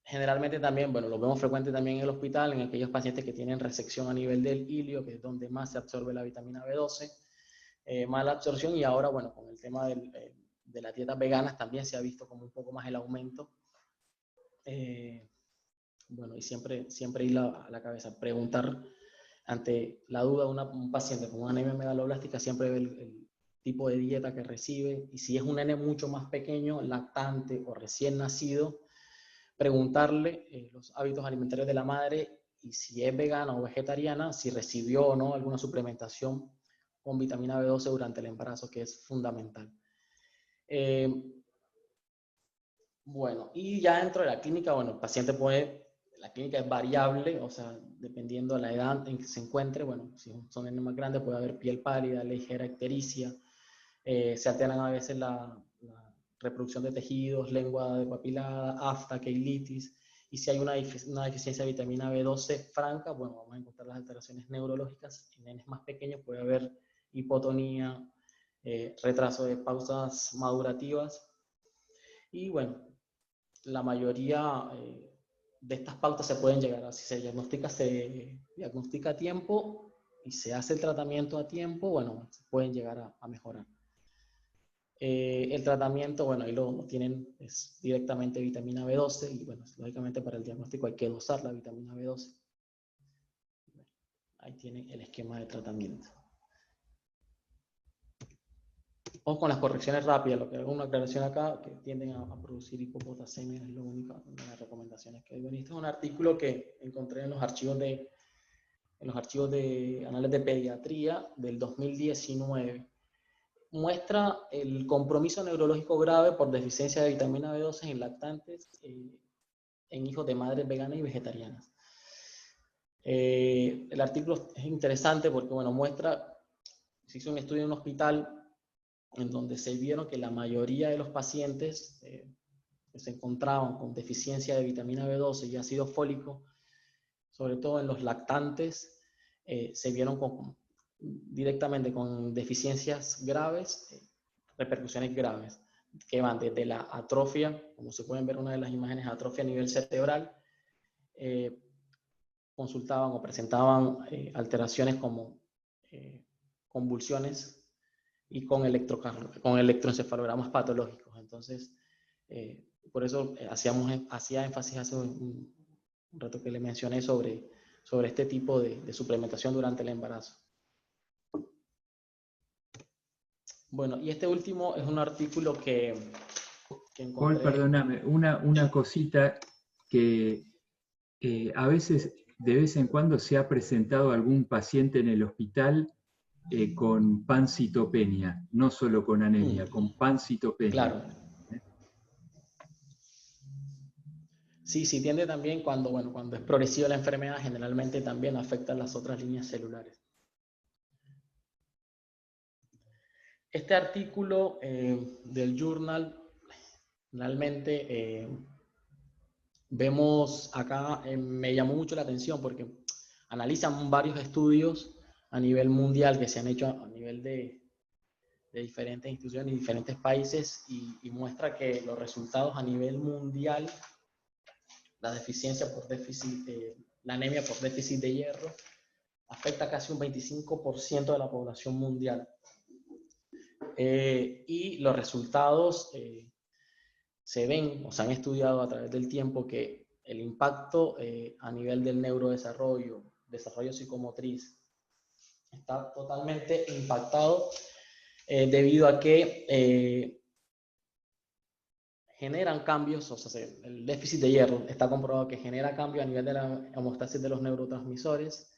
generalmente también, bueno, lo vemos frecuente también en el hospital, en aquellos pacientes que tienen resección a nivel del ilio, que es donde más se absorbe la vitamina B12, mala absorción, y ahora, bueno, con el tema de las dietas veganas también se ha visto como un poco más el aumento. Bueno, y siempre ir a la cabeza, preguntar ante la duda de un paciente con una anemia megaloblástica, siempre ve el tipo de dieta que recibe, y si es un nene mucho más pequeño, lactante o recién nacido, preguntarle los hábitos alimentarios de la madre y si es vegana o vegetariana, si recibió o no alguna suplementación con vitamina B12 durante el embarazo, que es fundamental. Bueno, y ya dentro de la clínica, bueno, el paciente la clínica es variable, o sea, dependiendo de la edad en que se encuentre, bueno, si son nenes más grandes puede haber piel pálida, ligera ictericia, se alternan a veces la reproducción de tejidos, lengua depapilada, afta, queilitis, y si hay una deficiencia de vitamina B12 franca, bueno, vamos a encontrar las alteraciones neurológicas. En nenes más pequeños puede haber hipotonía, retraso de pausas madurativas, y bueno, la mayoría de estas pautas se pueden llegar a, si se diagnostica a tiempo y se hace el tratamiento a tiempo, bueno, se pueden llegar a mejorar. El tratamiento, bueno, ahí lo tienen, es directamente vitamina B12, y bueno, lógicamente para el diagnóstico hay que dosar la vitamina B12. Bueno, ahí tienen el esquema de tratamiento. Vamos con las correcciones rápidas, lo que hago una aclaración acá, que tienden a producir hipopotasemia, es lo único, una de las recomendaciones que hay. Bueno, este es un artículo que encontré en los archivos de Anales de Pediatría del 2019. Muestra el compromiso neurológico grave por deficiencia de vitamina B12 en lactantes en hijos de madres veganas y vegetarianas. El artículo es interesante porque, bueno, se hizo un estudio en un hospital en donde se vieron que la mayoría de los pacientes que se encontraban con deficiencia de vitamina B12 y ácido fólico, sobre todo en los lactantes, se vieron directamente con deficiencias graves, repercusiones graves, que van desde la atrofia, como se pueden ver en una de las imágenes, atrofia a nivel cerebral, consultaban o presentaban alteraciones como convulsiones y con electroencefalogramas patológicos. Entonces, por eso hacía énfasis hace un rato que le mencioné sobre este tipo de suplementación durante el embarazo. Bueno, y este último es un artículo que encontré. Paul, perdóname, una cosita que a veces, de vez en cuando, se ha presentado algún paciente en el hospital con pancitopenia, no solo con anemia, con pancitopenia. Claro. Sí, tiende también cuando es progresiva la enfermedad, generalmente también afecta las otras líneas celulares. Este artículo del journal, realmente vemos acá, me llamó mucho la atención porque analizan varios estudios a nivel mundial que se han hecho a nivel de diferentes instituciones y diferentes países, y muestra que los resultados a nivel mundial, la deficiencia por déficit, la anemia por déficit de hierro, afecta casi un 25% de la población mundial. Y los resultados se ven o se han estudiado a través del tiempo, que el impacto a nivel del neurodesarrollo, desarrollo psicomotriz, está totalmente impactado debido a que generan cambios, o sea, el déficit de hierro está comprobado que genera cambios a nivel de la homeostasis de los neurotransmisores,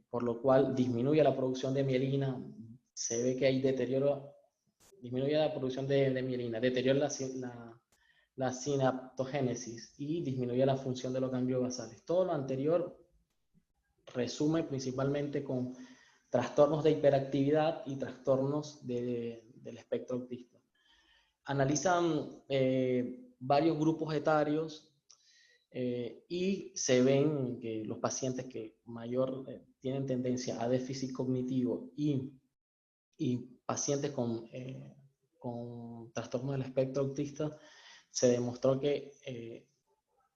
por lo cual disminuye la producción de mielina, se ve que hay deterioro, disminuye la producción de mielina, deteriora la sinaptogénesis y disminuye la función de los ganglios basales. Todo lo anterior resume principalmente con trastornos de hiperactividad y trastornos del espectro autista. Analizan varios grupos etarios y se ven que los pacientes que mayor tienen tendencia a déficit cognitivo y pacientes con trastornos del espectro autista, se demostró que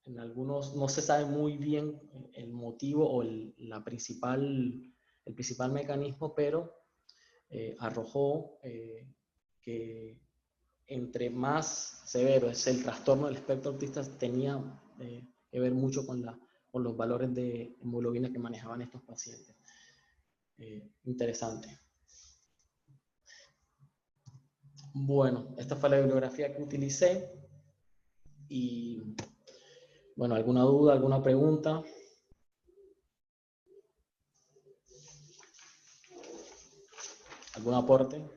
en algunos no se sabe muy bien el motivo o el principal mecanismo, pero arrojó que entre más severo es el trastorno del espectro autista, tenía que ver mucho con los valores de hemoglobina que manejaban estos pacientes. Interesante. Bueno, esta fue la bibliografía que utilicé. Y bueno, ¿alguna duda, alguna pregunta? ¿Algún aporte?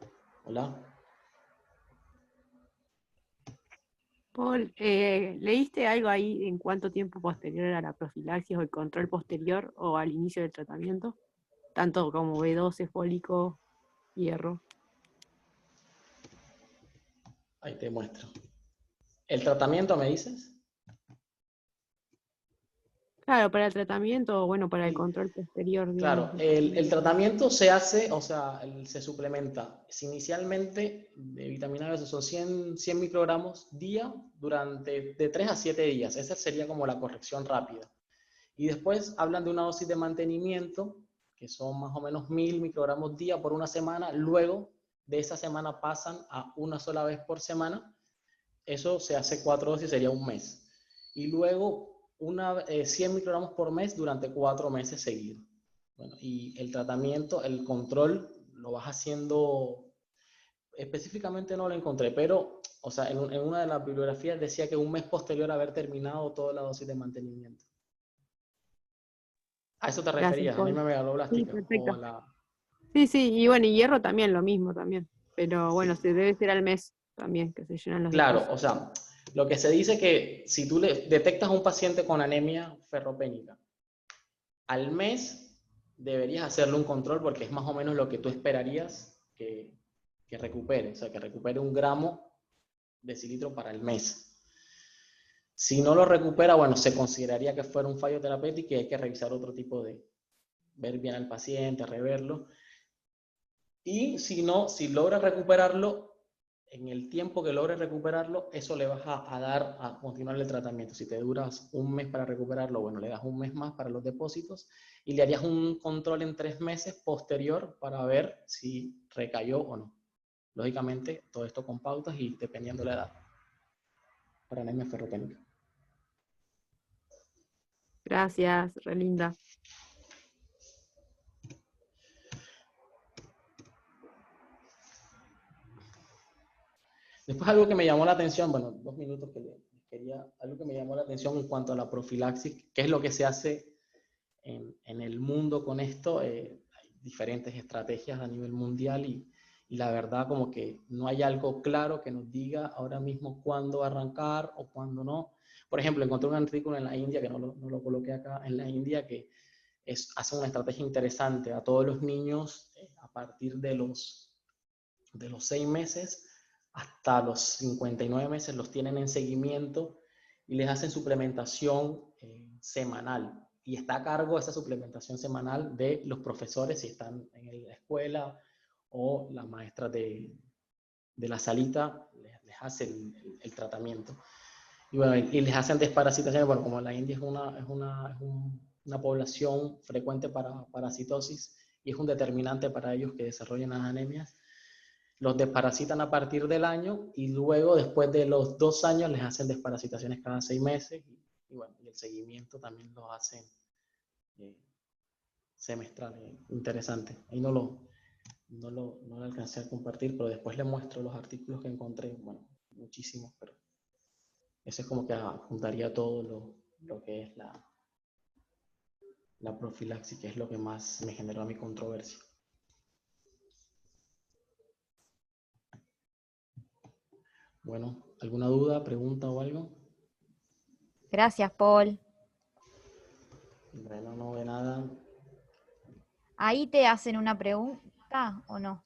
Hola. Paul, ¿leíste algo ahí en cuánto tiempo posterior a la profilaxis o el control posterior o al inicio del tratamiento? Tanto como B12, fólico, hierro. Ahí te muestro. ¿El tratamiento me dices? Claro, para el tratamiento o bueno, para el Sí. control posterior, Claro, digamos. el tratamiento se hace, o sea, se suplementa inicialmente de vitamina B, son 100 microgramos día durante de 3 a 7 días. Esa sería como la corrección rápida. Y después hablan de una dosis de mantenimiento, que son más o menos 1000 microgramos día por una semana. Luego de esa semana pasan a una sola vez por semana. Eso se hace 4 dosis, sería un mes. Y luego 100 microgramos por mes durante 4 meses seguidos. Bueno, y el tratamiento, el control, lo vas haciendo, específicamente no lo encontré, pero, o sea, en una de las bibliografías decía que un mes posterior a haber terminado toda la dosis de mantenimiento. ¿A eso te Gracias, referías? ¿A Paul. mi Sí, megaloblástica? perfecto. O a la... Sí, sí, y bueno, y hierro también, lo mismo también. Pero bueno, se debe ser al mes también, que se llenan los Claro, depósitos. o sea, lo que se dice que si tú le detectas a un paciente con anemia ferropénica, al mes deberías hacerle un control porque es más o menos lo que tú esperarías que recupere, o sea, que recupere 1 gramo decilitro para el mes. Si no lo recupera, bueno, se consideraría que fuera un fallo terapéutico y hay que revisar otro tipo de, ver bien al paciente, reverlo. Y si no, si logra recuperarlo, en el tiempo que logres recuperarlo, eso le vas a dar a continuar el tratamiento. Si te duras un mes para recuperarlo, bueno, le das un mes más para los depósitos y le harías un control en 3 meses posterior para ver si recayó o no. Lógicamente, todo esto con pautas y dependiendo de la edad. Para anemia ferropénica. Gracias, re linda. Después algo que me llamó la atención, bueno, 2 minutos que quería, algo que me llamó la atención en cuanto a la profilaxis, qué es lo que se hace en el mundo con esto. Hay diferentes estrategias a nivel mundial y la verdad como que no hay algo claro que nos diga ahora mismo cuándo arrancar o cuándo no. Por ejemplo, encontré un artículo en la India, que no lo coloqué acá, en la India, que hace una estrategia interesante a todos los niños a partir de los 6 meses hasta los 59 meses los tienen en seguimiento y les hacen suplementación semanal. Y está a cargo esa suplementación semanal de los profesores si están en la escuela o las maestras de la salita les hace el tratamiento. Y, bueno, y les hacen desparasitación. Bueno, como la India es una población frecuente para parasitosis y es un determinante para ellos que desarrollen las anemias, los desparasitan a partir del año y luego, después de los 2 años, les hacen desparasitaciones cada 6 meses y bueno, y el seguimiento también lo hacen semestral. Interesante. Ahí no lo alcancé a compartir, pero después les muestro los artículos que encontré, bueno, muchísimos, pero Eso es como que juntaría todo lo que es la profilaxis, que es lo que más me generó a mi controversia. Bueno, ¿alguna duda, pregunta o algo? Gracias, Paul. Bueno, no ve nada. ¿Ahí te hacen una pregunta o no?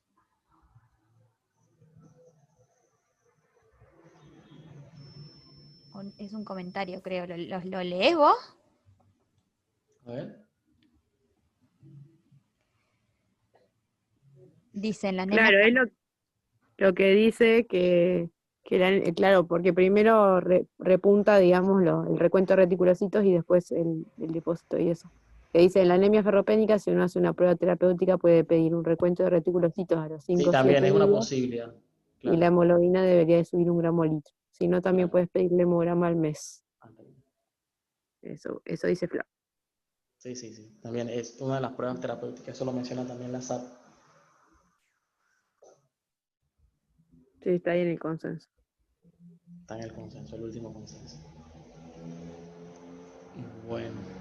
Es un comentario, creo. ¿Lo lees vos? A ver. Dicen la anemia. Claro, es lo que dice claro, porque primero repunta, digamos, el recuento de reticulocitos y después el depósito y eso. Que dice, en la anemia ferropénica, si uno hace una prueba terapéutica, puede pedir un recuento de reticulocitos a los Sí, 5 o también 7 es una días posibilidad. y la Claro, hemoglobina debería de subir 1 gramo al litro. Si no, también claro. puedes pedirle hemograma al mes. Eso dice Fla. Sí, sí, sí. También es una de las pruebas terapéuticas. Eso lo menciona también la SAP. Sí, está ahí en el consenso. Está en el consenso, el último consenso. Bueno.